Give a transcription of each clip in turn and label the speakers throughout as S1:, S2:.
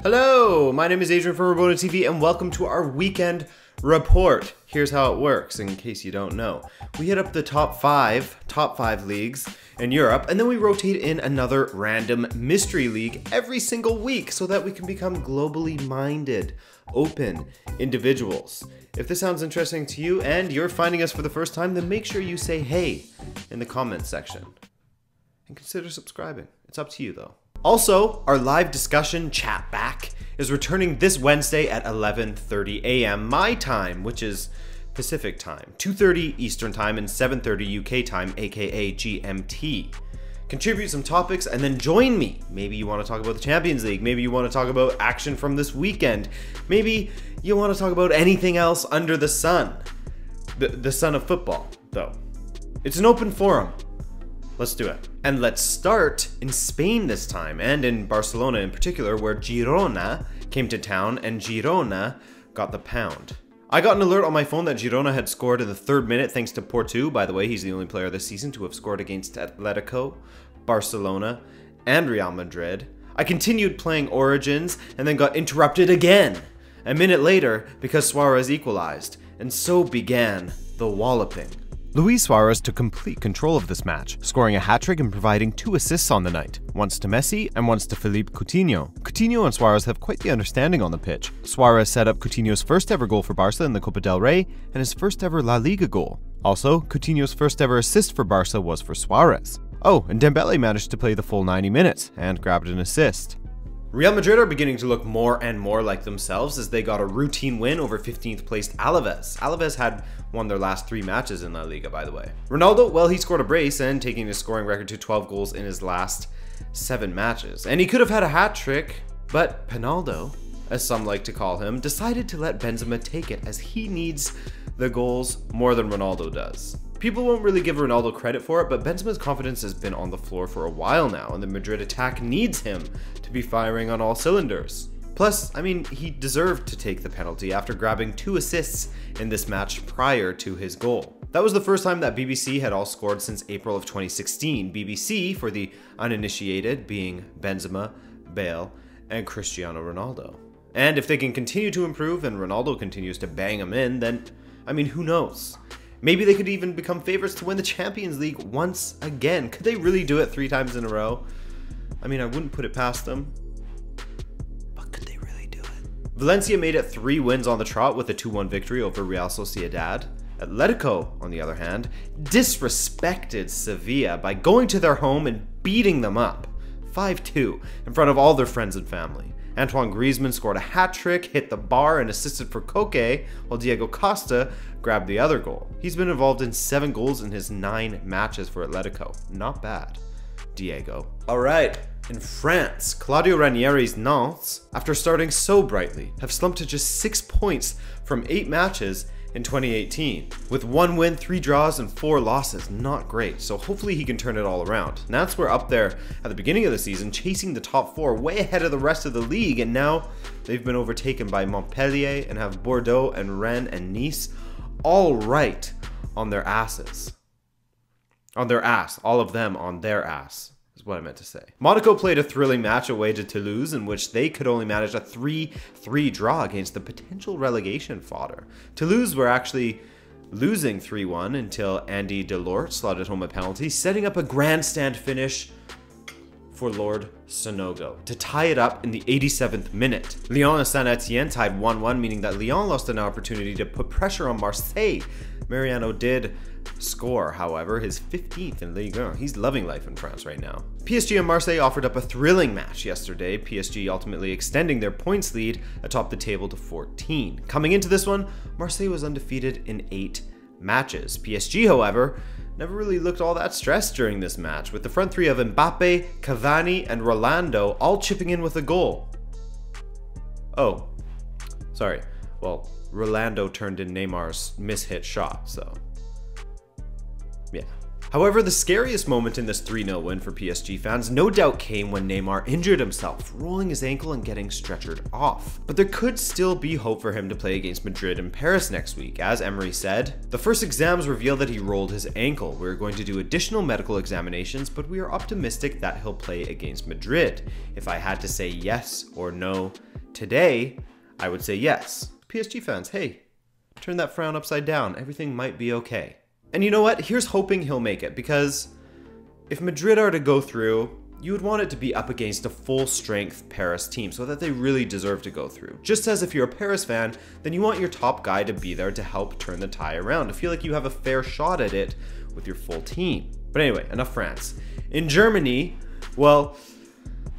S1: Hello, my name is Adrian from Rabona TV and welcome to our weekend report. Here's how it works in case you don't know. We hit up the top five leagues in Europe, and then we rotate in another random mystery league every single week so that we can become globally minded, open individuals. If this sounds interesting to you and you're finding us for the first time, then make sure you say hey in the comments section. And consider subscribing. It's up to you though. Also, our live discussion chat back is returning this Wednesday at 11:30 a.m. my time, which is Pacific time, 2:30 Eastern time and 7:30 UK time, aka GMT. Contribute some topics and then join me. Maybe you want to talk about the Champions League. Maybe you want to talk about action from this weekend. Maybe you want to talk about anything else under the sun. The sun of football, though. It's an open forum. Let's do it. And let's start in Spain this time, and in Barcelona in particular, where Girona came to town and Girona got the pound. I got an alert on my phone that Girona had scored in the 3rd minute thanks to Porto. By the way, he's the only player this season to have scored against Atletico, Barcelona, and Real Madrid. I continued playing Origins and then got interrupted again a minute later because Suarez equalized, and so began the walloping. Luis Suarez took complete control of this match, scoring a hat-trick and providing 2 assists on the night, once to Messi and once to Philippe Coutinho. Coutinho and Suarez have quite the understanding on the pitch. Suarez set up Coutinho's first ever goal for Barca in the Copa del Rey and his first ever La Liga goal. Also, Coutinho's first ever assist for Barca was for Suarez. Oh, and Dembele managed to play the full 90 minutes and grabbed an assist. Real Madrid are beginning to look more and more like themselves as they got a routine win over 15th placed Alaves. Alaves had won their last 3 matches in La Liga, by the way. Ronaldo, well, he scored a brace and taking his scoring record to 12 goals in his last 7 matches. And he could have had a hat trick, but Pinaldo, as some like to call him, decided to let Benzema take it as he needs the goals more than Ronaldo does. People won't really give Ronaldo credit for it, but Benzema's confidence has been on the floor for a while now, and the Madrid attack needs him to be firing on all cylinders. Plus, I mean, he deserved to take the penalty after grabbing 2 assists in this match prior to his goal. That was the first time that BBC had all scored since April of 2016. BBC, for the uninitiated, being Benzema, Bale, and Cristiano Ronaldo. And if they can continue to improve and Ronaldo continues to bang them in, then, I mean, who knows? Maybe they could even become favorites to win the Champions League once again. Could they really do it 3 times in a row? I mean, I wouldn't put it past them. But could they really do it? Valencia made it 3 wins on the trot with a 2-1 victory over Real Sociedad. Atletico, on the other hand, disrespected Sevilla by going to their home and beating them up 5-2 in front of all their friends and family. Antoine Griezmann scored a hat-trick, hit the bar, and assisted for Koke, while Diego Costa grabbed the other goal. He's been involved in 7 goals in his 9 matches for Atletico. Not bad, Diego. Alright, in France, Claudio Ranieri's Nantes, after starting so brightly, have slumped to just 6 points from 8 matches in 2018. With 1 win, 3 draws, and 4 losses. Not great, so hopefully he can turn it all around. Nantes were up there at the beginning of the season, chasing the top 4, way ahead of the rest of the league, and now they've been overtaken by Montpellier and have Bordeaux and Rennes and Nice all right on their asses. On their ass. All of them on their ass, is what I meant to say. Monaco played a thrilling match away to Toulouse in which they could only manage a 3-3 draw against the potential relegation fodder. Toulouse were actually losing 3-1 until Andy Delort slotted home a penalty, setting up a grandstand finish for Lord Sonogo to tie it up in the 87th minute. Lyon and Saint-Etienne tied 1-1, meaning that Lyon lost an opportunity to put pressure on Marseille. Mariano did score, however, his 15th in Ligue. He's loving life in France right now. PSG and Marseille offered up a thrilling match yesterday, PSG ultimately extending their points lead atop the table to 14. Coming into this one, Marseille was undefeated in 8 matches. PSG, however, never really looked all that stressed during this match, with the front 3 of Mbappe, Cavani, and Rolando all chipping in with a goal. Oh, sorry. Well, Rolando turned in Neymar's mishit shot, so yeah. However, the scariest moment in this 3-0 win for PSG fans no doubt came when Neymar injured himself, rolling his ankle and getting stretchered off. But there could still be hope for him to play against Madrid and Paris next week. As Emery said, the first exams reveal that he rolled his ankle. We're going to do additional medical examinations, but we are optimistic that he'll play against Madrid. If I had to say yes or no today, I would say yes. PSG fans, hey, turn that frown upside down. Everything might be okay. And you know what? Here's hoping he'll make it, because if Madrid are to go through, you would want it to be up against a full-strength Paris team so that they really deserve to go through. Just as if you're a Paris fan, then you want your top guy to be there to help turn the tie around, to feel like you have a fair shot at it with your full team. But anyway, enough France. In Germany, well,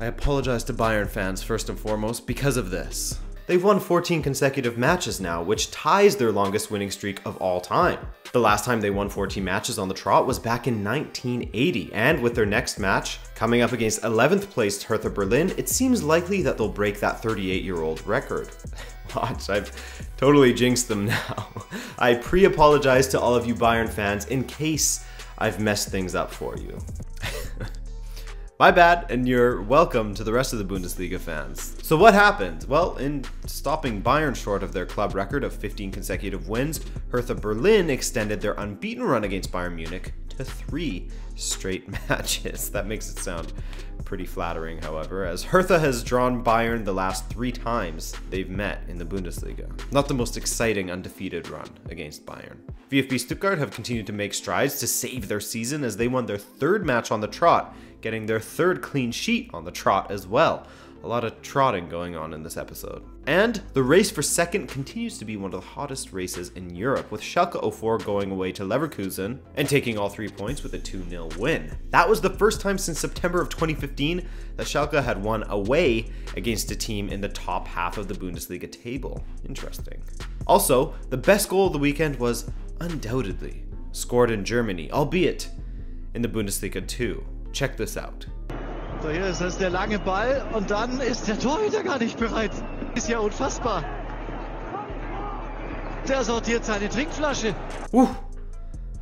S1: I apologize to Bayern fans first and foremost because of this. They've won 14 consecutive matches now, which ties their longest winning streak of all time. The last time they won 14 matches on the trot was back in 1980, and with their next match coming up against 11th placed Hertha Berlin, it seems likely that they'll break that 38-year-old record. Watch, I've totally jinxed them now. I pre-apologize to all of you Bayern fans in case I've messed things up for you. My bad, and you're welcome to the rest of the Bundesliga fans. So what happened? Well, in stopping Bayern short of their club record of 15 consecutive wins, Hertha Berlin extended their unbeaten run against Bayern Munich to 3 straight matches. That makes it sound pretty flattering, however, as Hertha has drawn Bayern the last 3 times they've met in the Bundesliga. Not the most exciting undefeated run against Bayern. VfB Stuttgart have continued to make strides to save their season as they won their 3rd match on the trot, getting their 3rd clean sheet on the trot as well. A lot of trotting going on in this episode. And the race for second continues to be one of the hottest races in Europe, with Schalke 04 going away to Leverkusen and taking all 3 points with a 2-0 win. That was the first time since September of 2015 that Schalke had won away against a team in the top half of the Bundesliga table. Interesting. Also, the best goal of the weekend was undoubtedly scored in Germany, albeit in the Bundesliga 2. Check this out.
S2: So, hier ist das der lange Ball und dann ist der Torhüter gar nicht bereit. Ist ja unfassbar. Der sortiert seine Trinkflasche.
S1: Woo.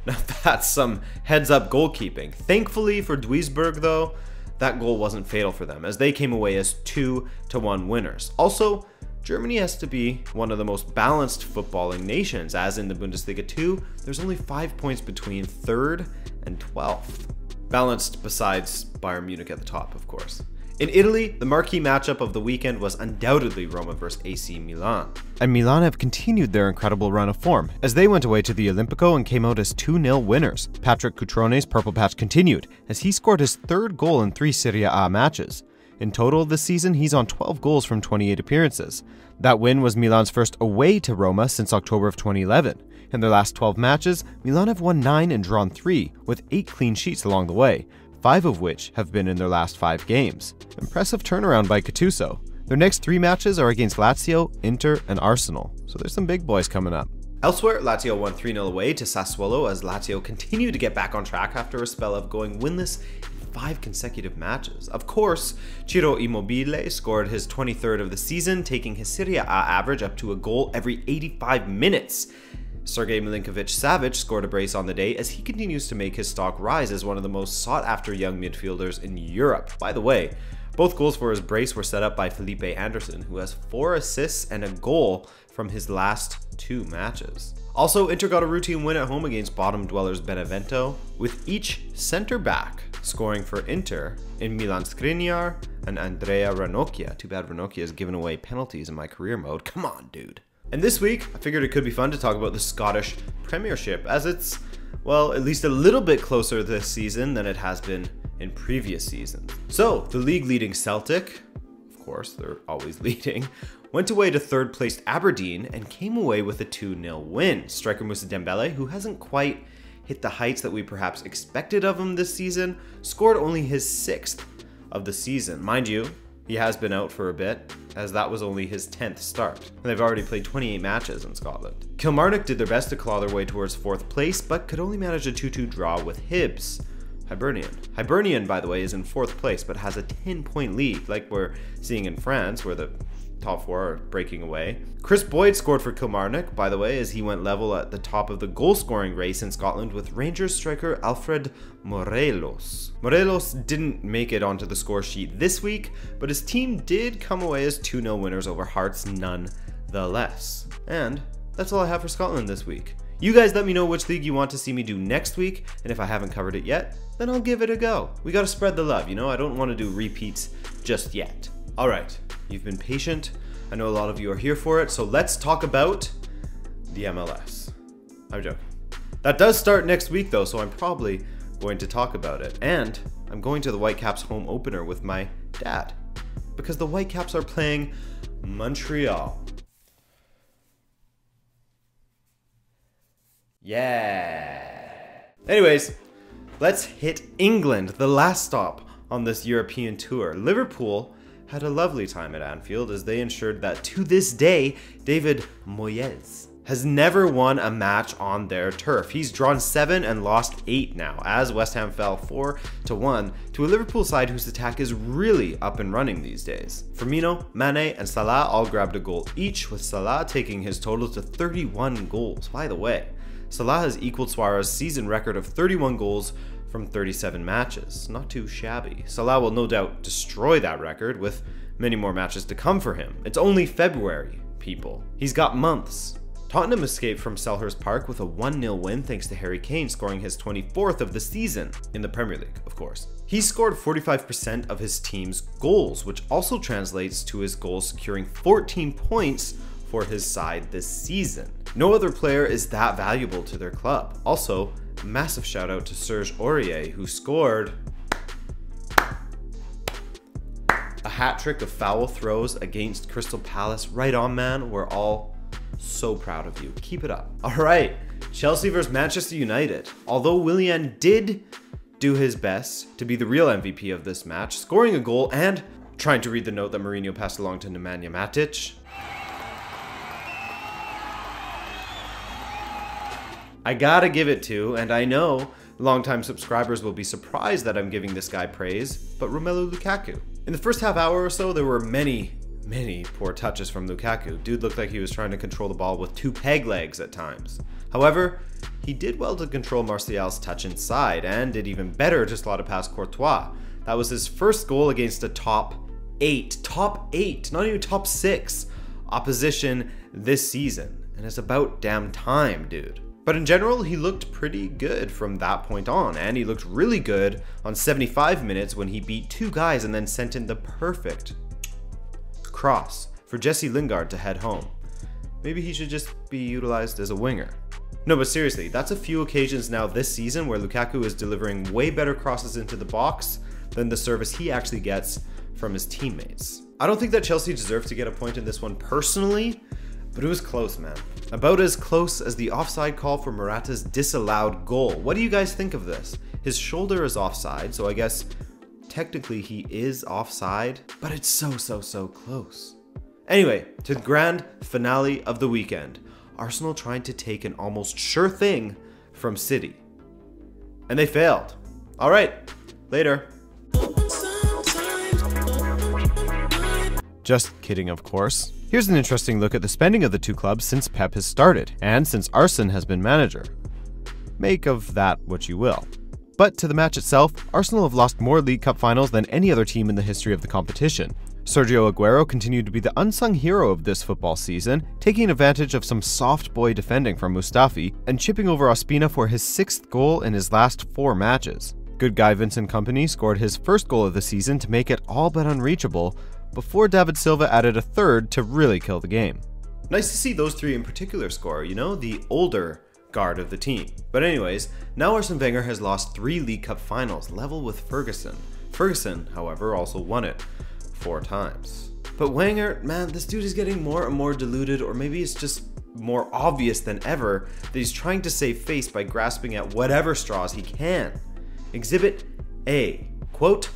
S1: Now that's some heads-up goalkeeping. Thankfully for Duisburg though, that goal wasn't fatal for them as they came away as 2-1 winners. Also, Germany has to be one of the most balanced footballing nations, as in the Bundesliga 2, there's only 5 points between 3rd and 12th. Balanced besides Bayern Munich at the top, of course. In Italy, the marquee matchup of the weekend was undoubtedly Roma vs AC Milan. And Milan have continued their incredible run of form, as they went away to the Olimpico and came out as 2-0 winners. Patrick Cutrone's purple patch continued, as he scored his 3rd goal in 3 Serie A matches. In total this season, he's on 12 goals from 28 appearances. That win was Milan's first away to Roma since October of 2011. In their last 12 matches, Milan have won 9 and drawn 3, with 8 clean sheets along the way, 5 of which have been in their last 5 games. Impressive turnaround by Gattuso. Their next 3 matches are against Lazio, Inter, and Arsenal, so there's some big boys coming up. Elsewhere, Lazio won 3-0 away to Sassuolo as Lazio continued to get back on track after a spell of going winless in 5 consecutive matches. Of course, Ciro Immobile scored his 23rd of the season, taking his Serie A average up to a goal every 85 minutes. Sergei Milinkovic-Savic scored a brace on the day as he continues to make his stock rise as one of the most sought-after young midfielders in Europe. By the way, both goals for his brace were set up by Felipe Anderson, who has 4 assists and a goal from his last 2 matches. Also, Inter got a routine win at home against bottom dwellers Benevento, with each center-back scoring for Inter in Milan Skriniar and Andrea Ranocchia. Too bad Ranocchia has given away penalties in my career mode. Come on, dude. And this week, I figured it could be fun to talk about the Scottish Premiership, as it's, well, at least a little bit closer this season than it has been in previous seasons. So, the league leading Celtic, of course, they're always leading, went away to 3rd placed Aberdeen and came away with a 2-0 win. Striker Moussa Dembele, who hasn't quite hit the heights that we perhaps expected of him this season, scored only his 6th of the season. Mind you, he has been out for a bit, as that was only his 10th start, and they've already played 28 matches in Scotland. Kilmarnock did their best to claw their way towards 4th place, but could only manage a 2-2 draw with Hibs. Hibernian, by the way, is in 4th place, but has a 10-point lead, like we're seeing in France, where the top 4 are breaking away. Chris Boyd scored for Kilmarnock, by the way, as he went level at the top of the goal-scoring race in Scotland with Rangers striker Alfred Morelos. Morelos didn't make it onto the score sheet this week, but his team did come away as 2-0 winners over Hearts nonetheless. And that's all I have for Scotland this week. You guys let me know which league you want to see me do next week, and if I haven't covered it yet, then I'll give it a go. We gotta spread the love, you know? I don't want to do repeats just yet. Alright, you've been patient. I know a lot of you are here for it, so let's talk about the MLS. I'm joking. That does start next week though, so I'm probably going to talk about it. And I'm going to the Whitecaps home opener with my dad, because the Whitecaps are playing Montreal. Yeah. Anyways, let's hit England, the last stop on this European tour. Liverpool had a lovely time at Anfield as they ensured that to this day, David Moyes has never won a match on their turf. He's drawn 7 and lost 8 now, as West Ham fell 4-1 to a Liverpool side whose attack is really up and running these days. Firmino, Mane, and Salah all grabbed a goal each, with Salah taking his total to 31 goals. By the way, Salah has equaled Suarez's season record of 31 goals from 37 matches. Not too shabby. Salah will no doubt destroy that record with many more matches to come for him. It's only February, people. He's got months. Tottenham escaped from Selhurst Park with a 1-0 win thanks to Harry Kane scoring his 24th of the season, in the Premier League, of course. He scored 45% of his team's goals, which also translates to his goals securing 14 points for his side this season. No other player is that valuable to their club. Also, a massive shout out to Serge Aurier, who scored a hat trick of foul throws against Crystal Palace. Right on, man. We're all so proud of you. Keep it up. All right, Chelsea versus Manchester United. Although Willian did do his best to be the real MVP of this match, scoring a goal and trying to read the note that Mourinho passed along to Nemanja Matic, I gotta give it to, and I know longtime subscribers will be surprised that I'm giving this guy praise, but Romelu Lukaku. In the first half hour or so, there were many poor touches from Lukaku. Dude looked like he was trying to control the ball with 2 peg legs at times. However, he did well to control Martial's touch inside, and did even better to slot it past Courtois. That was his first goal against a top 8, not even top 6 opposition this season. And it's about damn time, dude. But in general, he looked pretty good from that point on, and he looked really good on 75 minutes when he beat 2 guys and then sent in the perfect cross for Jesse Lingard to head home. Maybe he should just be utilized as a winger. No, but seriously, that's a few occasions now this season where Lukaku is delivering way better crosses into the box than the service he actually gets from his teammates. I don't think that Chelsea deserved to get a point in this one personally, but it was close, man. About as close as the offside call for Morata's disallowed goal. What do you guys think of this? His shoulder is offside, so I guess technically he is offside, but it's so close. Anyway, to the grand finale of the weekend. Arsenal trying to take an almost sure thing from City. And they failed. Alright, later. Just kidding, of course. Here's an interesting look at the spending of the two clubs since Pep has started, and since Arsene has been manager. Make of that what you will. But to the match itself, Arsenal have lost more League Cup finals than any other team in the history of the competition. Sergio Aguero continued to be the unsung hero of this football season, taking advantage of some soft boy defending from Mustafi and chipping over Ospina for his 6th goal in his last 4 matches. Good guy Vincent Kompany scored his first goal of the season to make it all but unreachable, before David Silva added a 3rd to really kill the game. Nice to see those 3 in particular score, you know, the older guard of the team. But anyways, now Arsene Wenger has lost 3 League Cup finals, level with Ferguson. Ferguson, however, also won it 4 times. But Wenger, man, this dude is getting more and more diluted, or maybe it's just more obvious than ever that he's trying to save face by grasping at whatever straws he can. Exhibit A, quote,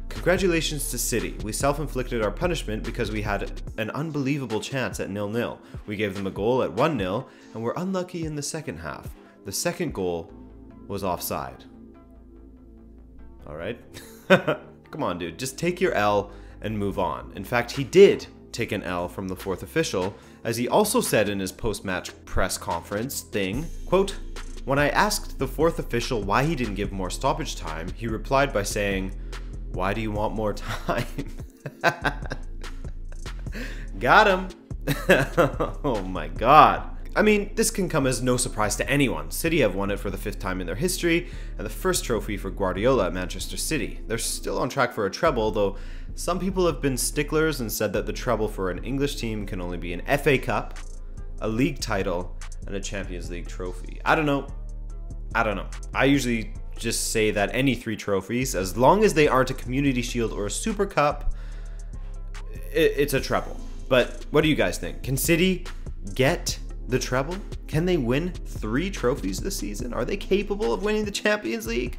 S1: "Congratulations to City. We self-inflicted our punishment because we had an unbelievable chance at 0-0. We gave them a goal at 1-0 and were unlucky in the second half. The second goal was offside." All right? Come on, dude. Just take your L and move on. In fact, he did take an L from the fourth official, as he also said in his post-match press conference thing, quote, "When I asked the fourth official why he didn't give more stoppage time, he replied by saying, 'Why do you want more time?'" Got him. Oh my god. I mean, this can come as no surprise to anyone. City have won it for the 5th time in their history, and the first trophy for Guardiola at Manchester City. They're still on track for a treble, though some people have been sticklers and said that the treble for an English team can only be an FA Cup, a league title, and a Champions League trophy. I don't know. I usually just say that any 3 trophies, as long as they aren't a Community Shield or a Super Cup, it's a treble. But what do you guys think? Can City get the treble? Can they win 3 trophies this season? Are they capable of winning the Champions League?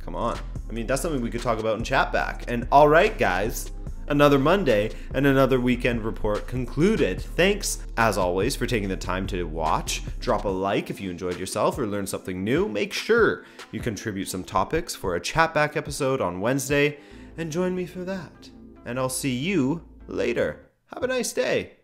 S1: Come on. I mean, that's something we could talk about in chat back. And all right, guys, another Monday and another weekend report concluded. Thanks, as always, for taking the time to watch. Drop a like if you enjoyed yourself or learned something new. Make sure you contribute some topics for a chat back episode on Wednesday, and join me for that. And I'll see you later. Have a nice day.